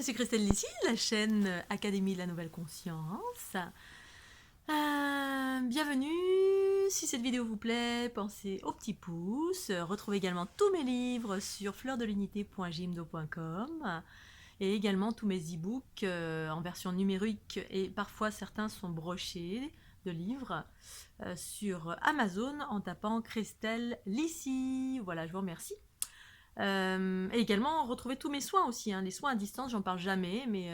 suis Christelle Lissy, la chaîne Académie de la Nouvelle Conscience. Bienvenue, si cette vidéo vous plaît, pensez au petit pouce. Retrouvez également tous mes livres sur fleurdelunité.jimdo.com et également tous mes e-books en version numérique et parfois certains sont brochés de livres sur Amazon en tapant Christelle Lissy. Voilà, je vous remercie. Et également retrouver tous mes soins aussi, les soins à distance, j'en parle jamais, mais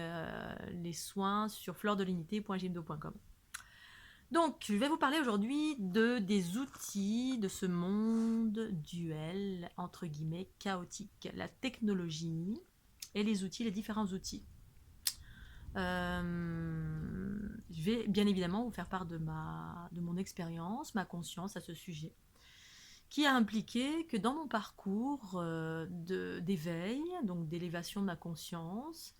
les soins sur fleurdelunité.jimdo.com. Donc, je vais vous parler aujourd'hui des outils de ce monde duel, entre guillemets, chaotique. La technologie et les outils, les différents outils. Je vais bien évidemment vous faire part de mon expérience, ma conscience à ce sujet, qui a impliqué que dans mon parcours d'éveil, donc d'élévation de ma conscience,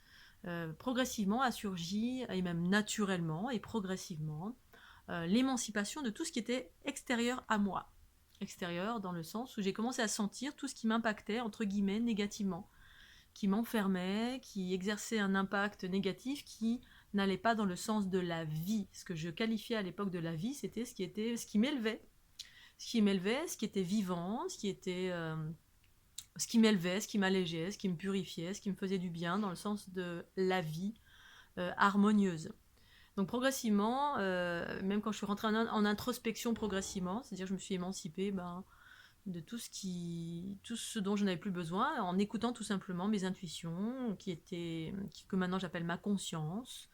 progressivement a surgi, et même naturellement et progressivement, l'émancipation de tout ce qui était extérieur à moi. Extérieur dans le sens où j'ai commencé à sentir tout ce qui m'impactait, entre guillemets, négativement, qui m'enfermait, qui exerçait un impact négatif qui n'allait pas dans le sens de la vie. Ce que je qualifiais à l'époque de la vie, c'était ce qui m'élevait, ce qui était vivant, ce qui m'élevait, ce qui m'allégeait, ce qui me purifiait, ce qui me faisait du bien dans le sens de la vie harmonieuse. Donc progressivement, même quand je suis rentrée en introspection progressivement, c'est-à-dire que je me suis émancipée de tout ce dont je n'avais plus besoin, en écoutant tout simplement mes intuitions, que maintenant j'appelle ma conscience.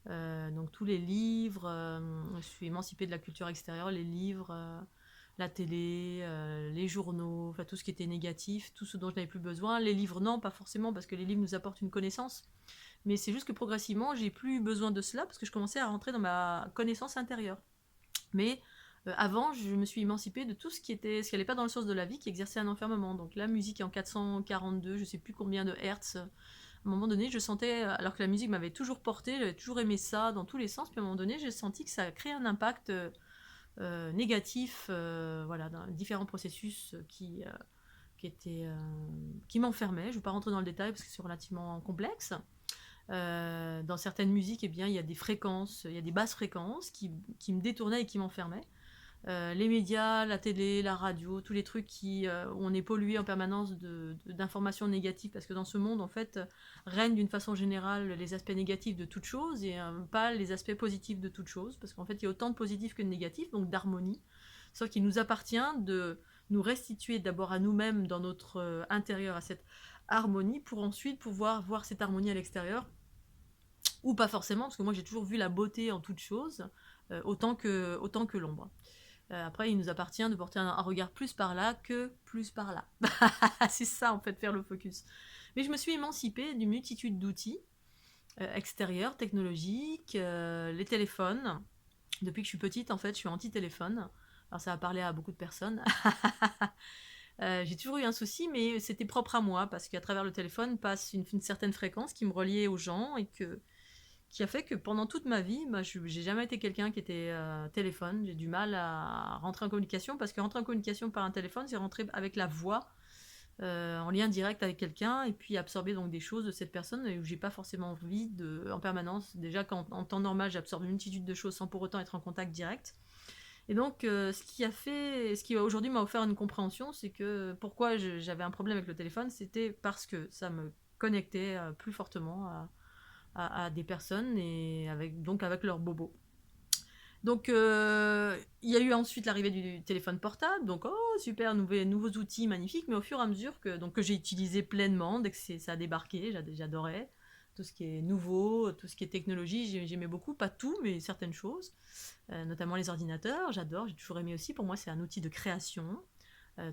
Donc tous les livres, je suis émancipée de la culture extérieure, les livres, la télé, les journaux, enfin tout ce qui était négatif, tout ce dont je n'avais plus besoin. Les livres, non, pas forcément, parce que les livres nous apportent une connaissance. Mais c'est juste que progressivement, j'ai plus eu besoin de cela, parce que je commençais à rentrer dans ma connaissance intérieure. Mais avant, je me suis émancipée de tout ce qui n'allait pas dans le sens de la vie, qui exerçait un enfermement. Donc la musique en 442, je sais plus combien de hertz. À un moment donné, je sentais, alors que la musique m'avait toujours portée, j'avais toujours aimé ça dans tous les sens, puis à un moment donné, j'ai senti que ça créait un impact négatif, voilà, dans différents processus qui m'enfermaient. Je ne vais pas rentrer dans le détail parce que c'est relativement complexe. Dans certaines musiques, eh bien, il y a des fréquences, il y a des basses fréquences qui me détournaient et qui m'enfermaient. Les médias, la télé, la radio, tous les trucs où on est pollué en permanence d'informations négatives, parce que dans ce monde, en fait, règnent d'une façon générale les aspects négatifs de toute chose et pas les aspects positifs de toute chose, parce qu'en fait, il y a autant de positifs que de négatifs, donc d'harmonie. Sauf qu'il nous appartient de nous restituer d'abord à nous-mêmes dans notre intérieur à cette harmonie pour ensuite pouvoir voir cette harmonie à l'extérieur, ou pas forcément, parce que moi j'ai toujours vu la beauté en toute chose, autant que l'ombre. Après, il nous appartient de porter un regard plus par là que plus par là. C'est ça, en fait, faire le focus. Mais je me suis émancipée d'une multitude d'outils extérieurs, technologiques, les téléphones. Depuis que je suis petite, en fait, je suis anti-téléphone. Alors, ça va parler à beaucoup de personnes. J'ai toujours eu un souci, mais c'était propre à moi, parce qu'à travers le téléphone passe une certaine fréquence qui me reliait aux gens et qui a fait que pendant toute ma vie, j'ai jamais été quelqu'un qui était téléphone. J'ai du mal à rentrer en communication, parce que rentrer en communication par un téléphone, c'est rentrer avec la voix, en lien direct avec quelqu'un, et puis absorber donc des choses de cette personne où j'ai pas forcément envie en permanence. Déjà qu'en temps normal, j'absorbe une multitude de choses sans pour autant être en contact direct. Et donc, ce qui aujourd'hui m'a offert une compréhension, c'est que pourquoi j'avais un problème avec le téléphone, c'était parce que ça me connectait plus fortement à des personnes et avec leurs bobos. Donc, il y a eu ensuite l'arrivée du téléphone portable. Donc, oh super, nouveaux outils magnifiques. Mais au fur et à mesure que j'ai utilisé pleinement, dès que ça a débarqué, j'adorais tout ce qui est nouveau, tout ce qui est technologie. J'aimais beaucoup, pas tout, mais certaines choses, notamment les ordinateurs. J'adore, j'ai toujours aimé aussi. Pour moi, c'est un outil de création.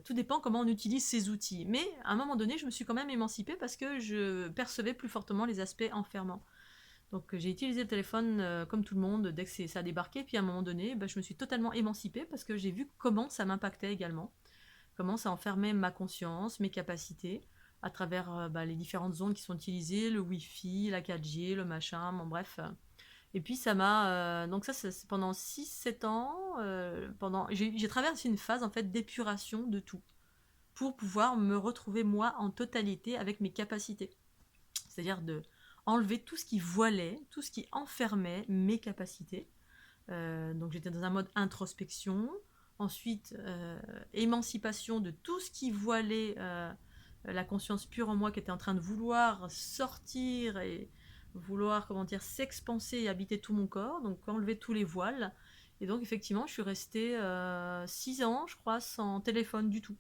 Tout dépend comment on utilise ces outils. Mais à un moment donné, je me suis quand même émancipée parce que je percevais plus fortement les aspects enfermants. Donc j'ai utilisé le téléphone comme tout le monde dès que ça a débarqué, puis à un moment donné, je me suis totalement émancipée parce que j'ai vu comment ça m'impactait également, comment ça enfermait ma conscience, mes capacités, à travers les différentes ondes qui sont utilisées, le Wi-Fi, la 4G, le machin, bon bref. Et puis ça m'a... donc ça, c'est pendant 6-7 ans, j'ai traversé une phase en fait d'épuration de tout, pour pouvoir me retrouver moi en totalité avec mes capacités. C'est-à-dire enlever tout ce qui voilait, tout ce qui enfermait mes capacités. Donc j'étais dans un mode introspection. Ensuite, émancipation de tout ce qui voilait la conscience pure en moi qui était en train de vouloir sortir et vouloir, comment dire, s'expanser et habiter tout mon corps. Donc enlever tous les voiles. Et donc effectivement, je suis restée 6 ans, je crois, sans téléphone du tout.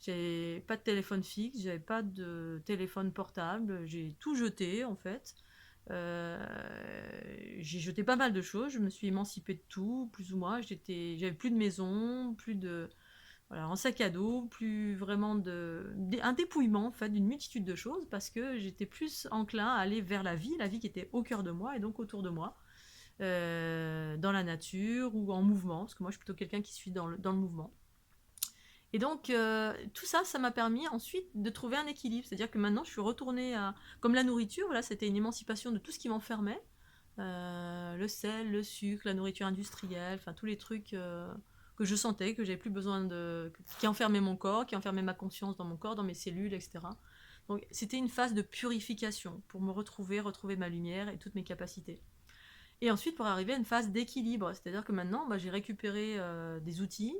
J'ai pas de téléphone fixe, j'avais pas de téléphone portable, j'ai tout jeté en fait. Euh, j'ai jeté pas mal de choses, je me suis émancipée de tout, plus ou moins. J'avais plus de maison, plus de, voilà, en sac à dos, plus vraiment un dépouillement en fait d'une multitude de choses parce que j'étais plus enclin à aller vers la vie qui était au cœur de moi et donc autour de moi, dans la nature ou en mouvement, parce que moi je suis plutôt quelqu'un qui suis dans le mouvement. Et donc, tout ça, ça m'a permis ensuite de trouver un équilibre. C'est-à-dire que maintenant, je suis retournée à... Comme la nourriture, voilà, c'était une émancipation de tout ce qui m'enfermait. Le sel, le sucre, la nourriture industrielle, enfin tous les trucs que je sentais, que j'avais plus besoin de... qui enfermaient mon corps, qui enfermaient ma conscience dans mon corps, dans mes cellules, etc. Donc, c'était une phase de purification pour me retrouver ma lumière et toutes mes capacités. Et ensuite, pour arriver à une phase d'équilibre, c'est-à-dire que maintenant, j'ai récupéré des outils,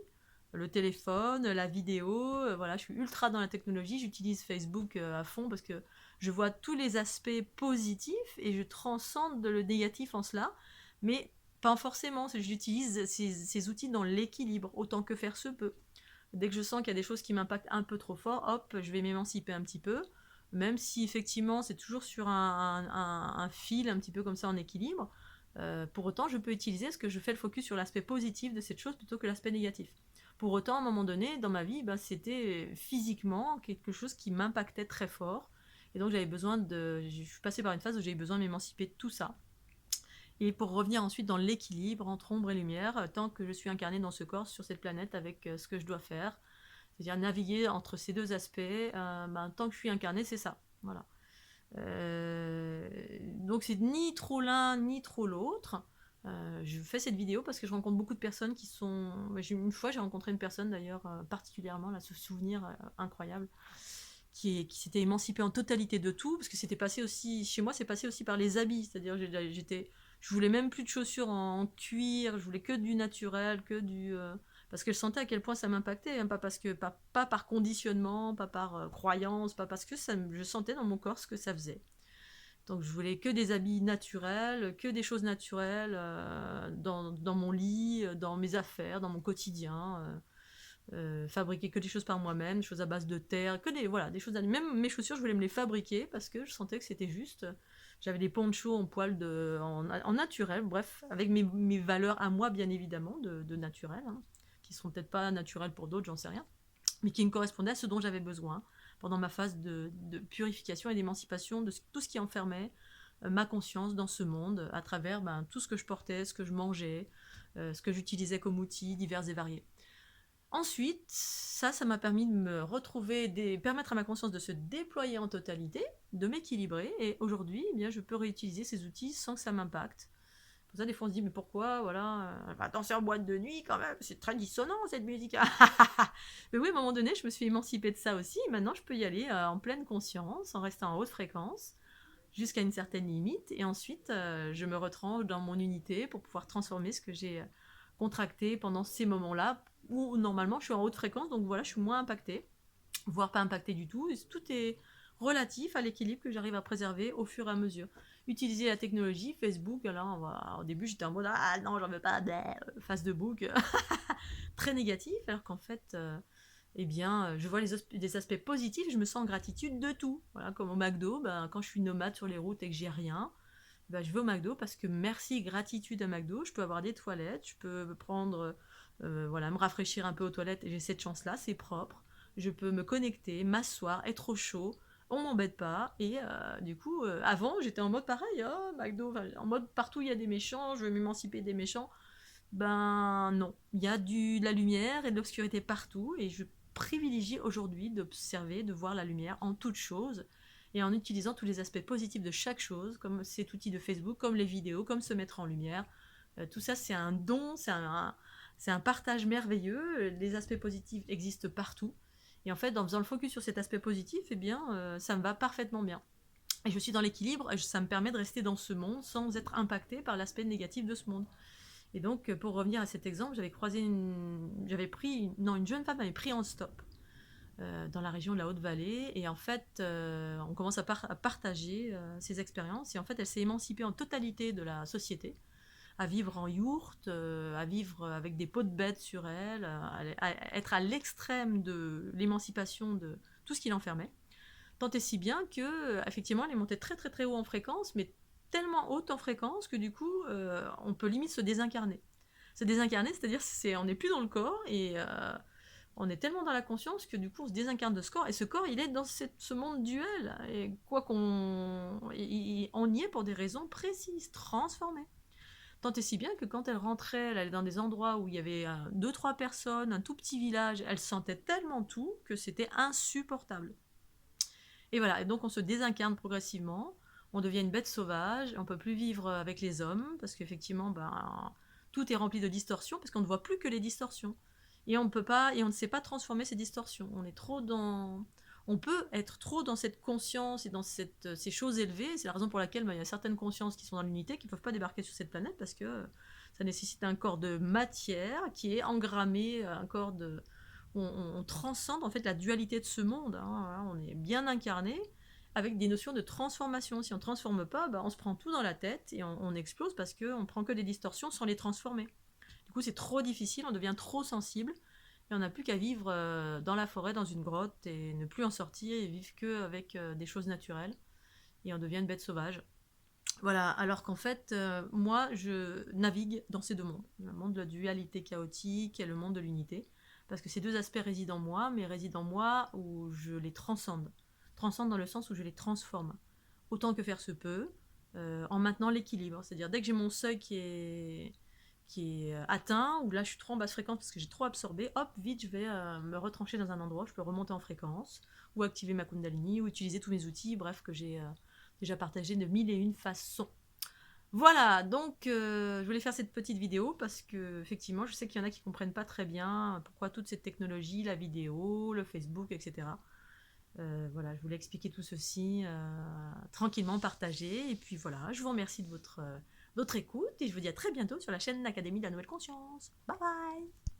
le téléphone, la vidéo, voilà, je suis ultra dans la technologie, j'utilise Facebook à fond parce que je vois tous les aspects positifs et je transcende le négatif en cela, mais pas forcément, j'utilise ces outils dans l'équilibre, autant que faire se peut. Dès que je sens qu'il y a des choses qui m'impactent un peu trop fort, hop, je vais m'émanciper un petit peu, même si effectivement c'est toujours sur un fil un petit peu comme ça en équilibre. Pour autant, je peux utiliser ce que je fais le focus sur l'aspect positif de cette chose plutôt que l'aspect négatif. Pour autant, à un moment donné, dans ma vie, c'était physiquement quelque chose qui m'impactait très fort. Et donc, je suis passée par une phase où j'ai eu besoin de m'émanciper de tout ça. Et pour revenir ensuite dans l'équilibre entre ombre et lumière, tant que je suis incarnée dans ce corps, sur cette planète, avec ce que je dois faire, c'est-à-dire naviguer entre ces deux aspects, tant que je suis incarnée, c'est ça. Voilà. Donc c'est ni trop l'un ni trop l'autre. Je fais cette vidéo parce que je rencontre beaucoup de personnes qui sont... Une fois, j'ai rencontré une personne d'ailleurs particulièrement, là, ce souvenir incroyable, qui s'était émancipée en totalité de tout, parce que c'était passé aussi... Chez moi, c'est passé aussi par les habits, c'est-à-dire je voulais même plus de chaussures en cuir, je voulais que du naturel, que du... parce que je sentais à quel point ça m'impactait, hein, pas par conditionnement, pas par croyance, pas parce que je sentais dans mon corps ce que ça faisait. Donc je voulais que des habits naturels, que des choses naturelles dans mon lit, dans mes affaires, dans mon quotidien. Fabriquer que des choses par moi-même, des choses à base de terre, voilà, des choses. Même mes chaussures, je voulais me les fabriquer parce que je sentais que c'était juste. J'avais des ponchos en poil en naturel, bref, avec mes valeurs à moi, bien évidemment, de naturel, hein, qui seront peut-être pas naturelles pour d'autres, j'en sais rien, mais qui me correspondaient à ce dont j'avais besoin pendant ma phase de purification et d'émancipation de tout ce qui enfermait ma conscience dans ce monde à travers tout ce que je portais, ce que je mangeais, ce que j'utilisais comme outils divers et variés. Ensuite, ça m'a permis de me retrouver, permettre à ma conscience de se déployer en totalité, de m'équilibrer, et aujourd'hui, je peux réutiliser ces outils sans que ça m'impacte. Pour ça, des fois, on se dit, mais pourquoi, voilà, attention en boîte de nuit quand même, c'est très dissonant cette musique. Mais oui, à un moment donné, je me suis émancipée de ça aussi, maintenant je peux y aller en pleine conscience, en restant en haute fréquence, jusqu'à une certaine limite, et ensuite, je me retranche dans mon unité pour pouvoir transformer ce que j'ai contracté pendant ces moments-là, où normalement je suis en haute fréquence, donc voilà, je suis moins impactée, voire pas impactée du tout. Et tout est relatif à l'équilibre que j'arrive à préserver au fur et à mesure. Utiliser la technologie, Facebook, alors, au début j'étais en mode ah non, j'en veux pas, face de bouc, très négatif, alors qu'en fait, je vois les aspects positifs, je me sens en gratitude de tout. Voilà, comme au McDo, quand je suis nomade sur les routes et que j'ai rien, je vais au McDo parce que merci, gratitude à McDo, je peux avoir des toilettes, je peux prendre, me rafraîchir un peu aux toilettes et j'ai cette chance-là, c'est propre. Je peux me connecter, m'asseoir, être au chaud, on m'embête pas. Et du coup, avant, j'étais en mode pareil, oh, McDo, en mode partout il y a des méchants, je veux m'émanciper des méchants. Ben non, il y a de la lumière et de l'obscurité partout et je privilégie aujourd'hui d'observer, de voir la lumière en toute chose et en utilisant tous les aspects positifs de chaque chose, comme cet outil de Facebook, comme les vidéos, comme se mettre en lumière. Tout ça, c'est un don, c'est un partage merveilleux. Les aspects positifs existent partout. Et en fait, en faisant le focus sur cet aspect positif, ça me va parfaitement bien. Et je suis dans l'équilibre, et ça me permet de rester dans ce monde sans être impacté par l'aspect négatif de ce monde. Et donc, pour revenir à cet exemple, une jeune femme m'avait pris en stop dans la région de la Haute-Vallée, et en fait, on commence à partager ses expériences, et en fait, elle s'est émancipée en totalité de la société, à vivre en yourte, à vivre avec des pots de bêtes sur elle, à être à l'extrême de l'émancipation de tout ce qui l'enfermait. Tant et si bien que, effectivement, elle est montée très très très haut en fréquence, mais tellement haute en fréquence que du coup, on peut limite se désincarner. Se désincarner, c'est-à-dire on n'est plus dans le corps, et on est tellement dans la conscience que du coup on se désincarne de ce corps, et ce corps il est dans ce monde duel, et quoi qu'on on y est pour des raisons précises, transformées. Tant et si bien que quand elle rentrait, elle allait dans des endroits où il y avait deux, trois personnes, un tout petit village, elle sentait tellement tout que c'était insupportable. Et voilà, et donc on se désincarne progressivement, on devient une bête sauvage, on peut plus vivre avec les hommes, parce qu'effectivement, tout est rempli de distorsions, parce qu'on ne voit plus que les distorsions. Et on peut pas, et on ne sait pas transformer ces distorsions. On peut être trop dans cette conscience et dans ces choses élevées. C'est la raison pour laquelle il y a certaines consciences qui sont dans l'unité qui ne peuvent pas débarquer sur cette planète, parce que ça nécessite un corps de matière qui est engrammé, un corps de, on transcende en fait la dualité de ce monde, hein. On est bien incarné avec des notions de transformation. Si on ne transforme pas, on se prend tout dans la tête et on explose parce qu'on ne prend que des distorsions sans les transformer. Du coup, c'est trop difficile, on devient trop sensible et on n'a plus qu'à vivre dans la forêt, dans une grotte, et ne plus en sortir et vivre qu'avec des choses naturelles, et on devient une bête sauvage. Voilà, alors qu'en fait, moi, je navigue dans ces deux mondes. Le monde de la dualité chaotique et le monde de l'unité. Parce que ces deux aspects résident en moi, mais résident en moi où je les transcende. Transcende dans le sens où je les transforme. Autant que faire se peut, en maintenant l'équilibre. C'est-à-dire, dès que j'ai mon seuil qui est atteint, ou là je suis trop en basse fréquence parce que j'ai trop absorbé, hop, vite, je vais me retrancher dans un endroit, je peux remonter en fréquence, ou activer ma Kundalini, ou utiliser tous mes outils, bref, que j'ai déjà partagé de mille et une façons. Voilà, donc je voulais faire cette petite vidéo parce que effectivement, je sais qu'il y en a qui comprennent pas très bien pourquoi toute cette technologie, la vidéo, le Facebook, etc. Voilà, je voulais expliquer tout ceci tranquillement, partager. Et puis voilà, je vous remercie de votre écoute, et je vous dis à très bientôt sur la chaîne L'Académie de la Nouvelle Conscience. Bye bye.